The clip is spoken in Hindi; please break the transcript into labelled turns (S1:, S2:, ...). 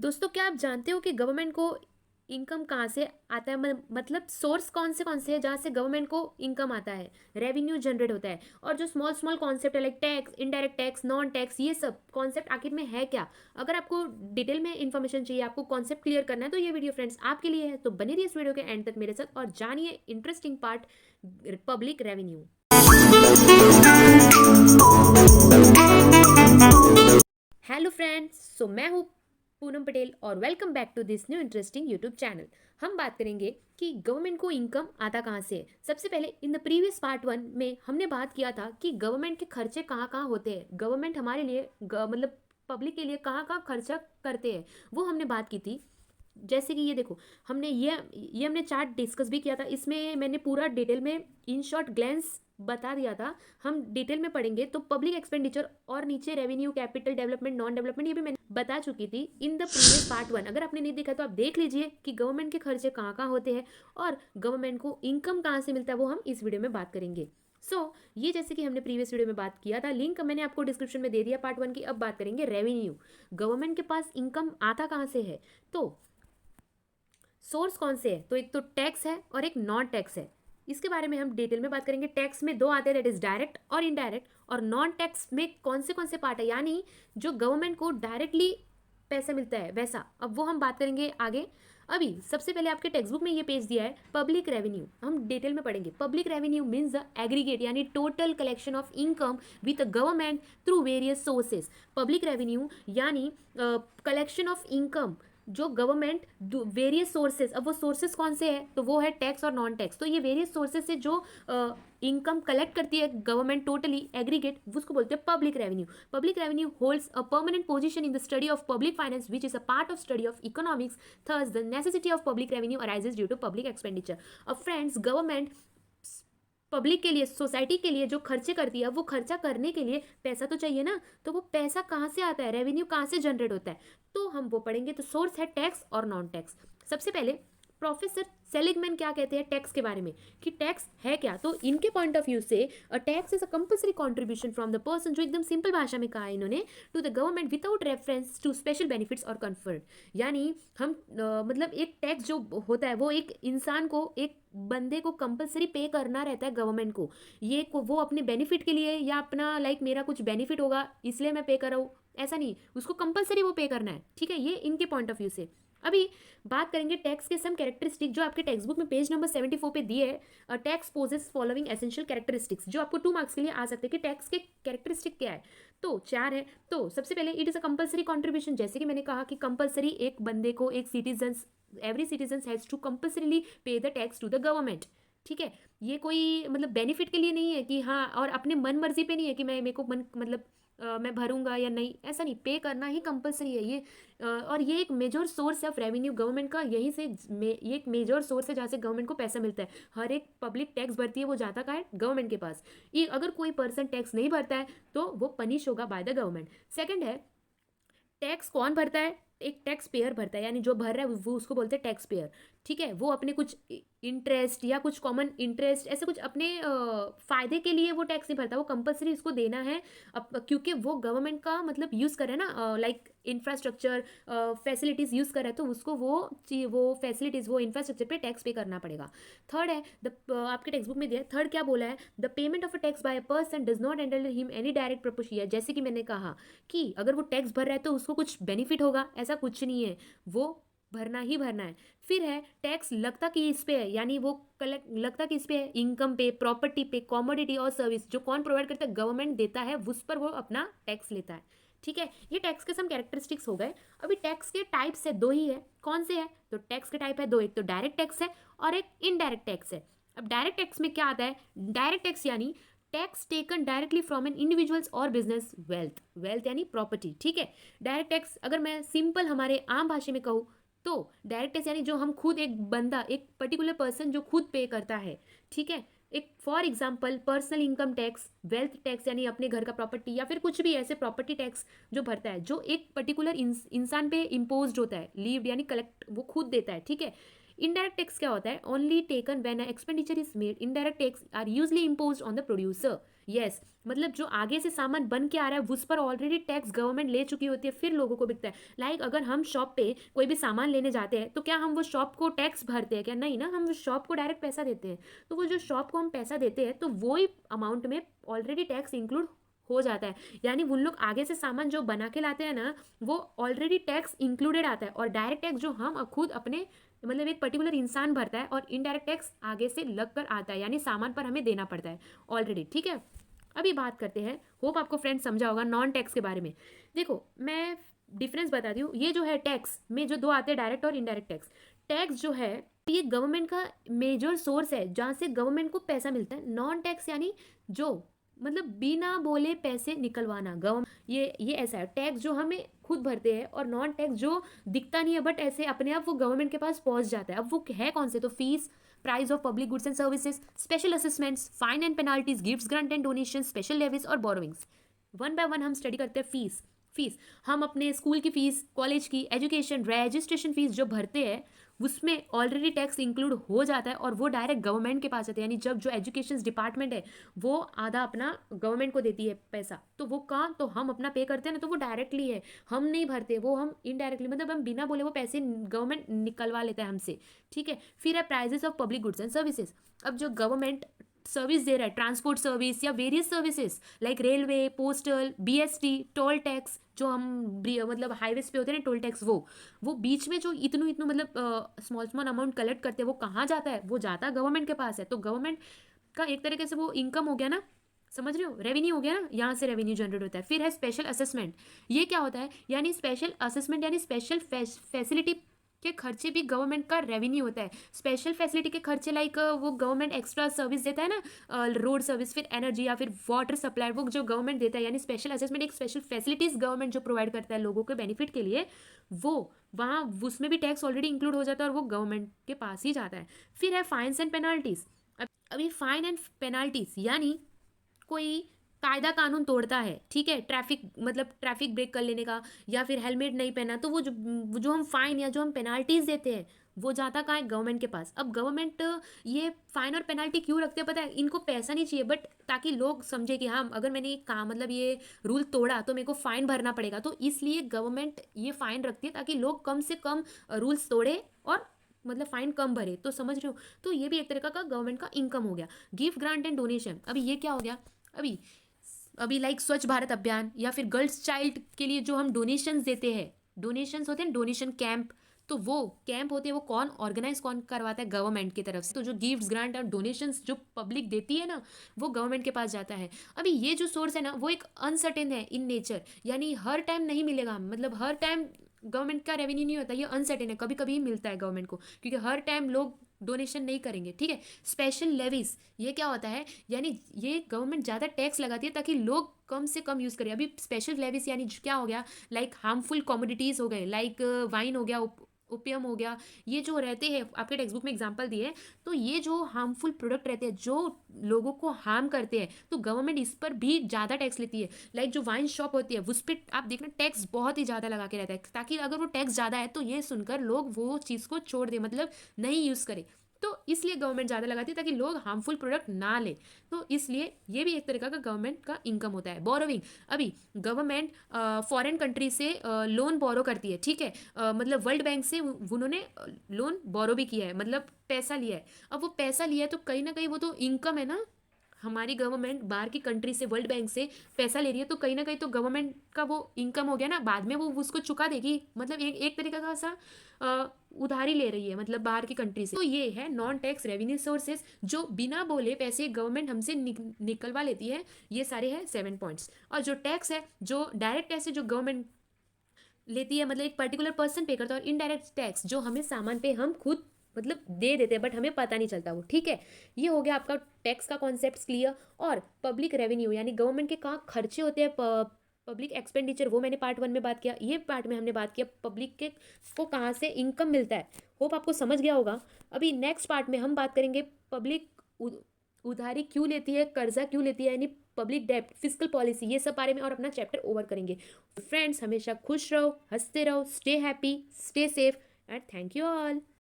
S1: दोस्तों, क्या आप जानते हो कि गवर्नमेंट को इनकम कहाँ से आता है? मतलब सोर्स कौन से हैं जहाँ से गवर्नमेंट को इनकम आता है, रेवेन्यू जनरेट होता है। और जो स्मॉल स्मॉल कॉन्सेप्ट है like tax, indirect tax, non tax, ये सब कॉन्सेप्ट आखिर में है क्या? अगर आपको डिटेल में इन्फॉर्मेशन चाहिए, आपको कॉन्सेप्ट क्लियर करना है, तो ये वीडियो फ्रेंड्स आपके लिए है। तो बने रहिए इस वीडियो के एंड तक मेरे साथ और जानिए interesting part, public revenue. Hello friends, so मैं हूँ पूनम पटेल और welcome back to this new interesting YouTube channel. हम बात करेंगे कि गवर्नमेंट को इनकम आता कहाँ से है। सबसे पहले इन द प्रीवियस पार्ट 1 में हमने बात किया था कि गवर्नमेंट के खर्चे कहाँ कहाँ होते हैं, गवर्नमेंट हमारे लिए मतलब पब्लिक के लिए कहाँ कहाँ खर्चा करते हैं, वो हमने बात की थी। जैसे कि ये देखो, हमने ये हमने चार्ट डिस्कस भी किया था। इसमें मैंने पूरा डिटेल में इन शॉर्ट ग्लैंस बता दिया था। हम डिटेल में पढ़ेंगे तो पब्लिक एक्सपेंडिचर और नीचे revenue, capital development, non development, ये भी मैंने बता चुकी थी इन द प्रीवियस पार्ट 1। अगर आपने नहीं देखा तो आप देख लीजिए कि गवर्नमेंट के खर्चे कहाँ कहाँ होते हैं और गवर्नमेंट को इनकम कहाँ से मिलता है, वो हम इस वीडियो में बात करेंगे। ये जैसे कि हमने प्रीवियस वीडियो में बात किया था, लिंक मैंने आपको डिस्क्रिप्शन में दे दिया पार्ट 1 की। अब बात करेंगे रेवेन्यू, गवर्नमेंट के पास इनकम आता कहाँ से है। तो सोर्स कौन से है? तो एक तो टैक्स है और एक नॉन टैक्स है। इसके बारे में हम डिटेल में बात करेंगे। टैक्स में दो आते हैं, दैट इज डायरेक्ट और इनडायरेक्ट। और नॉन टैक्स में कौन से पार्ट है, यानी जो गवर्नमेंट को डायरेक्टली पैसा मिलता है वैसा। अब वो हम बात करेंगे आगे। अभी सबसे पहले आपके टेक्स्ट बुक में ये पेज दिया है पब्लिक रेवेन्यू, हम डिटेल में पढ़ेंगे। Public revenue means the aggregate यानी total collection of income with government through various sources. Public revenue यानी कलेक्शन ऑफ इनकम जो गवर्नमेंट वेरियस सोर्सेज, अब वो सोर्सेज कौन से हैं, तो वो है टैक्स और नॉन टैक्स। तो ये वेरियस सोर्सेज से जो इनकम कलेक्ट करती है गवर्नमेंट टोटली एग्रीगेट, उसको बोलते हैं public revenue. Public revenue holds a permanent position in the study of public finance which is a part of study of economics. Thus the necessity of public revenue arises due to public expenditure. अब फ्रेंड्स, गवर्नमेंट पब्लिक के लिए, सोसाइटी के लिए जो खर्चे करती है, वो खर्चा करने के लिए पैसा तो चाहिए ना। तो वो पैसा कहाँ से आता है, रेवेन्यू कहाँ से जनरेट होता है, तो हम वो पढ़ेंगे। तो सोर्स है टैक्स और नॉन टैक्स। सबसे पहले प्रोफेसर सेलिगमैन क्या कहते हैं टैक्स के बारे में, कि टैक्स है क्या। तो इनके पॉइंट ऑफ व्यू से tax is a compulsory contribution from the person, जो एकदम सिंपल भाषा में कहा है इन्होंने, to the government without reference to special benefits और कंफर्ट। यानी हम मतलब एक टैक्स जो होता है वो एक इंसान को, एक बंदे को कंपलसरी पे करना रहता है गवर्नमेंट को। वो अपने बेनिफिट के लिए या अपना लाइक मेरा कुछ बेनिफिट होगा इसलिए मैं पे कर रहा हूँ, ऐसा नहीं, उसको कंपलसरी वो पे करना है। ठीक है, ये इनके पॉइंट ऑफ व्यू से। अभी बात करेंगे टैक्स के सम कैरेक्टरिस्टिक जो आपके टेक्स्ट बुक में पेज नंबर 74 पे दिए है। Tax possesses following essential characteristics, जो आपको 2 मार्क्स के लिए आ सकते हैं कि टैक्स के कैरेक्टरिस्टिक क्या है। तो 4 है। तो सबसे पहले it is a compulsory contribution, जैसे कि मैंने कहा कि कंपलसरी एक बंदे को, एक citizen, every citizen has to compulsorily pay the tax to the government. ठीक है, ये कोई मतलब बेनिफिट के लिए नहीं है कि हाँ, और अपने मन मर्जी पे नहीं है कि मैं, मेरे को मन मतलब मैं भरूंगा या नहीं, ऐसा नहीं, पे करना ही कंपलसरी है ये। और ये एक मेजर सोर्स है ऑफ रेवेन्यू गवर्नमेंट का, यहीं से ये एक मेजर सोर्स है जहाँ से गवर्नमेंट को पैसा मिलता है। हर एक पब्लिक टैक्स भरती है, वो जाता का है गवर्नमेंट के पास। ये अगर कोई पर्सन टैक्स नहीं भरता है तो वो पनिश होगा बाय द गवर्नमेंट। सेकंड है, टैक्स कौन भरता है, एक टैक्स पेयर भरता है, यानी जो भर रहा है वो उसको बोलते हैं टैक्स पेयर। ठीक है, वो अपने कुछ इंटरेस्ट या कुछ कॉमन इंटरेस्ट, ऐसे कुछ अपने फायदे के लिए वो टैक्स नहीं भरता, वो कंपलसरी उसको देना है। क्योंकि वो गवर्नमेंट का मतलब यूज़ करे ना, लाइक इंफ्रास्ट्रक्चर फैसिलिटीज़ यूज़ करे, तो उसको वो फैसिलिटीज़, वो इंफ्रास्ट्रक्चर पे टैक्स पे करना पड़ेगा। थर्ड है आपके टेक्स्ट बुक में दिया है, थर्ड क्या बोला है, the payment of a tax by a person does not entitle him any direct proportion. जैसे कि मैंने कहा कि अगर वो टैक्स भर रहा है तो उसको कुछ बेनिफिट होगा, ऐसा कुछ नहीं है, वो भरना ही भरना है। फिर है टैक्स लगता कि इस पे है, यानी वो कलेक्ट लगता कि इस पे है, इनकम पे, प्रॉपर्टी पे, कॉमोडिटी और सर्विस जो कौन प्रोवाइड करता है, गवर्नमेंट देता है, उस पर वो अपना टैक्स लेता है। ठीक है, ये टैक्स के सम कैरेक्टरिस्टिक्स हो गए। अभी टैक्स के टाइप्स है, दो ही है। कौन से है, तो टैक्स के टाइप है दो, एक तो डायरेक्ट टैक्स है और एक इनडायरेक्ट टैक्स है। अब डायरेक्ट टैक्स में क्या आता है, डायरेक्ट टैक्स यानी tax taken directly from an individuals और बिजनेस वेल्थ, वेल्थ यानी प्रॉपर्टी। ठीक है, डायरेक्ट टैक्स अगर मैं सिंपल हमारे आम भाषा में कहूँ तो डायरेक्ट टैक्स यानी जो हम खुद, एक बंदा, एक पर्टिकुलर पर्सन जो खुद पे करता है। ठीक है, एक for example personal income tax, wealth tax यानी अपने घर का प्रॉपर्टी या फिर कुछ भी ऐसे प्रॉपर्टी टैक्स जो भरता है, जो एक पर्टिकुलर इंसान पे इम्पोज होता है, लीव यानी कलेक्ट वो खुद देता है। ठीक है, इनडायरेक्ट टैक्स क्या होता है? Only taken when expenditure is made. Indirect tax are usually imposed on the producer. Yes, मतलब जो आगे से सामान बन के आ रहा है उस पर ऑलरेडी टैक्स गवर्नमेंट ले चुकी होती है, फिर लोगों को बिकता है। लाइक अगर हम शॉप पे कोई भी सामान लेने जाते हैं तो क्या हम वो शॉप को टैक्स भरते हैं? क्या नहीं ना, हम वो शॉप को डायरेक्ट पैसा देते हैं। तो वो जो शॉप को हम पैसा देते हैं तो वो ही अमाउंट में ऑलरेडी टैक्स इंक्लूड हो जाता है। यानी उन लोग आगे से सामान जो बना के लाते हैं ना, वो ऑलरेडी टैक्स इंक्लूडेड आता है। और डायरेक्ट टैक्स जो हम खुद अपने मतलब एक पर्टिकुलर इंसान भरता है, और इनडायरेक्ट टैक्स आगे से लग कर आता है, यानी सामान पर हमें देना पड़ता है ऑलरेडी। ठीक है, अभी बात करते हैं, होप आपको फ्रेंड समझा होगा नॉन टैक्स के बारे में। देखो मैं डिफरेंस बताती हूँ। ये जो है टैक्स में जो दो आते हैं, डायरेक्ट और इनडायरेक्ट टैक्स। टैक्स जो है ये गवर्नमेंट का मेजर सोर्स है जहाँ से गवर्नमेंट को पैसा मिलता है। नॉन टैक्स यानी जो मतलब बिना बोले पैसे निकलवाना, गवर्नमेंट ये ऐसा है। टैक्स जो हमें खुद भरते हैं, और नॉन टैक्स जो दिखता नहीं है बट ऐसे अपने आप वो गवर्नमेंट के पास पहुंच जाता है। अब वो है कौन से? तो fees, price of public goods and services, special assessments, fine and penalties, gifts, grant and donation, special levies और बोरोविंग्स। वन बाय वन हम स्टडी करते हैं। फीस, फीस हम अपने स्कूल की फीस, कॉलेज की, एजुकेशन रजिस्ट्रेशन फीस जो भरते हैं उसमें ऑलरेडी टैक्स इंक्लूड हो जाता है, और वो डायरेक्ट गवर्नमेंट के पास जाता है। यानी जब जो एजुकेशन डिपार्टमेंट है वो आधा अपना गवर्नमेंट को देती है पैसा, तो वो काम तो हम अपना पे करते हैं ना, तो वो डायरेक्टली है, हम नहीं भरते, वो हम इनडायरेक्टली, मतलब हम बिना बोले वो पैसे गवर्नमेंट निकलवा लेता है हमसे। ठीक है, फिर है prices of public goods and services. अब जो गवर्नमेंट सर्विस दे रहा है, ट्रांसपोर्ट सर्विस या various services like railway, postal, BST, toll tax, जो हम मतलब हाईवेज पे होते हैं ना टोल टैक्स, वो बीच में जो इतनू इतनू मतलब स्मॉल स्मॉल अमाउंट कलेक्ट करते हैं, वो कहाँ जाता है? वो जाता है गवर्नमेंट के पास है। तो गवर्नमेंट का एक तरीके से वो इनकम हो गया ना, समझ रहे हो? रेवेन्यू हो गया ना, यहाँ से रेवेन्यू जनरेट होता है। फिर है स्पेशल असेसमेंट। ये क्या होता है? यानी स्पेशल असेसमेंट यानी स्पेशल फैसिलिटी के खर्चे भी गवर्नमेंट का रेवेन्यू होता है। स्पेशल फैसिलिटी के खर्चे लाइक वो गवर्नमेंट एक्स्ट्रा सर्विस देता है ना, रोड सर्विस, फिर एनर्जी या फिर वाटर सप्लाई, वो जो गवर्नमेंट देता है। यानी स्पेशल असेसमेंट एक स्पेशल फैसिलिटीज गवर्नमेंट जो प्रोवाइड करता है लोगों के बेनिफिट के लिए, वो वहाँ उसमें भी टैक्स ऑलरेडी इंक्लूड हो जाता है और वो गवर्नमेंट के पास ही जाता है। फिर है फाइन्स एंड पेनाल्टीज। अभी फाइन एंड पेनाल्टीज यानी कोई कायदा कानून तोड़ता है, ठीक है, ट्रैफिक मतलब ट्रैफिक ब्रेक कर लेने का, या फिर हेलमेट नहीं पहना, तो वो जो हम फाइन या जो हम पेनाल्टीज देते हैं वो जाता कहाँ है? गवर्नमेंट के पास। अब गवर्नमेंट ये फाइन और पेनाल्टी क्यों रखते हैं पता है? इनको पैसा नहीं चाहिए, बट ताकि लोग समझे कि हाँ अगर मैंने ये काम मतलब ये रूल तोड़ा तो मेरे को फाइन भरना पड़ेगा, तो इसलिए गवर्नमेंट ये फाइन रखती है ताकि लोग कम से कम रूल्स तोड़े और मतलब फाइन कम भरे। तो समझ रहे हो? तो ये भी एक तरीका का गवर्नमेंट का इनकम हो गया। गिफ्ट, ग्रांट एंड डोनेशन, अभी ये क्या हो गया? अभी अभी लाइक स्वच्छ भारत अभियान या फिर गर्ल्स चाइल्ड के लिए जो हम डोनेशंस देते हैं, डोनेशंस होते हैं डोनेशन कैंप, तो वो कैंप होते हैं, वो कौन करवाता है? गवर्नमेंट की तरफ से। तो जो गिफ्ट्स, ग्रांट और डोनेशंस जो पब्लिक देती है ना, वो गवर्नमेंट के पास जाता है। अभी ये जो सोर्स है ना वो एक अनसर्टेन है इन नेचर, यानी हर टाइम नहीं मिलेगा, मतलब हर टाइम गवर्नमेंट का रेवेन्यू नहीं होता, ये अनसर्टेन है, कभी कभी ही मिलता है गवर्नमेंट को, क्योंकि हर टाइम लोग डोनेशन नहीं करेंगे। ठीक है, स्पेशल लेवीज, ये क्या होता है? यानी ये गवर्नमेंट ज़्यादा टैक्स लगाती है ताकि लोग कम से कम यूज़ करें। अभी स्पेशल लेवीज यानी क्या हो गया? लाइक हार्मफुल कमोडिटीज़ हो गए, लाइक वाइन हो गया, ओपियम हो गया, ये जो रहते हैं आपके टेक्स्ट बुक में एग्जांपल दिए, तो ये जो हार्मफुल प्रोडक्ट रहते हैं जो लोगों को हार्म करते हैं, तो गवर्नमेंट इस पर भी ज़्यादा टैक्स लेती है। लाइक जो वाइन शॉप होती है उस पर आप देखना टैक्स बहुत ही ज़्यादा लगा के रहता है, ताकि अगर वो टैक्स ज़्यादा है तो ये सुनकर लोग वो चीज़ को छोड़ दे, मतलब नहीं यूज़ करे। तो इसलिए गवर्नमेंट ज़्यादा लगाती है ताकि लोग हार्मफुल प्रोडक्ट ना ले। तो इसलिए ये भी एक तरीका का गवर्नमेंट का इनकम होता है। बोरोविंग, अभी गवर्नमेंट फॉरेन कंट्री से लोन बोरो करती है, ठीक है, मतलब वर्ल्ड बैंक से उन्होंने लोन बोरो भी किया है, मतलब पैसा लिया है। अब वो पैसा लिया है तो कहीं ना कहीं वो तो इनकम है ना, हमारी गवर्नमेंट बाहर की कंट्री से वर्ल्ड बैंक से पैसा ले रही है, तो कहीं ना कहीं तो गवर्नमेंट का वो इनकम हो गया ना, बाद में वो उसको चुका देगी, मतलब एक तरीका का सा उधारी ले रही है, मतलब बाहर की कंट्री से। तो ये है नॉन टैक्स रेवेन्यू सोर्सेज, जो बिना बोले पैसे गवर्नमेंट हमसे निकलवा लेती है। ये सारे हैं 7 पॉइंट्स। और जो टैक्स है, जो डायरेक्ट टैक्स है जो गवर्नमेंट लेती है, मतलब एक पर्टिकुलर पर्सन पे करता है, और इनडायरेक्ट टैक्स जो हमें सामान पे हम खुद मतलब दे देते हैं बट हमें पता नहीं चलता वो। ठीक है, ये हो गया आपका टैक्स का कॉन्सेप्ट क्लियर। और पब्लिक रेवेन्यू यानी गवर्नमेंट के कहाँ खर्चे होते हैं, पब्लिक एक्सपेंडिचर, वो मैंने पार्ट 1 में बात किया। ये पार्ट में हमने बात किया पब्लिक के को कहाँ से इनकम मिलता है। होप आपको समझ गया होगा। अभी नेक्स्ट पार्ट में हम बात करेंगे पब्लिक उधारी क्यों लेती है, कर्जा क्यों लेती है, यानी पब्लिक डेब्ट, फिजिकल पॉलिसी, ये सब बारे में और अपना चैप्टर ओवर करेंगे। फ्रेंड्स, हमेशा खुश रहो, हंसते रहो, stay happy, stay safe and thank you all.